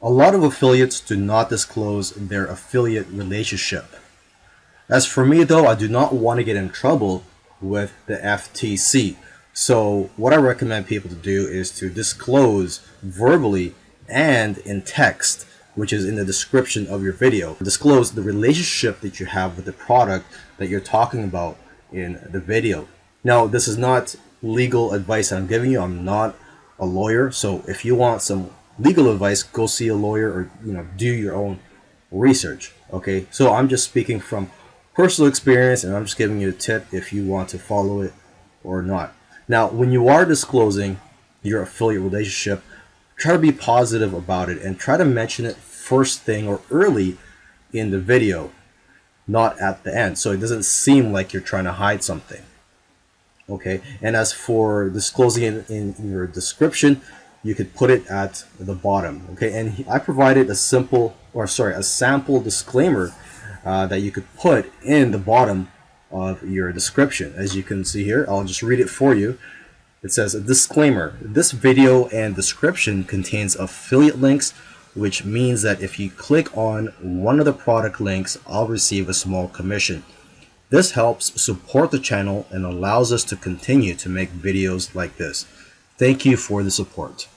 A lot of affiliates do not disclose their affiliate relationship. As for me though, I do not want to get in trouble with the FTC. So what I recommend people to do is to disclose verbally and in text, which is in the description of your video. Disclose the relationship that you have with the product that you're talking about in the video. Now, this is not legal advice I'm giving you. I'm not a lawyer. So if you want some legal advice, go see a lawyer or do your own research. Okay, so I'm just speaking from personal experience and I'm just giving you a tip if you want to follow it or not. Now, when you are disclosing your affiliate relationship, try to be positive about it and try to mention it first thing or early in the video, not at the end, so it doesn't seem like you're trying to hide something. Okay, and as for disclosing it in your description, you could put it at the bottom. Okay, and I provided a sample disclaimer that you could put in the bottom of your description. As you can see here, I'll just read it for you. It says, a disclaimer, this video and description contains affiliate links, which means that if you click on one of the product links, I'll receive a small commission. This helps support the channel and allows us to continue to make videos like this. Thank you for the support.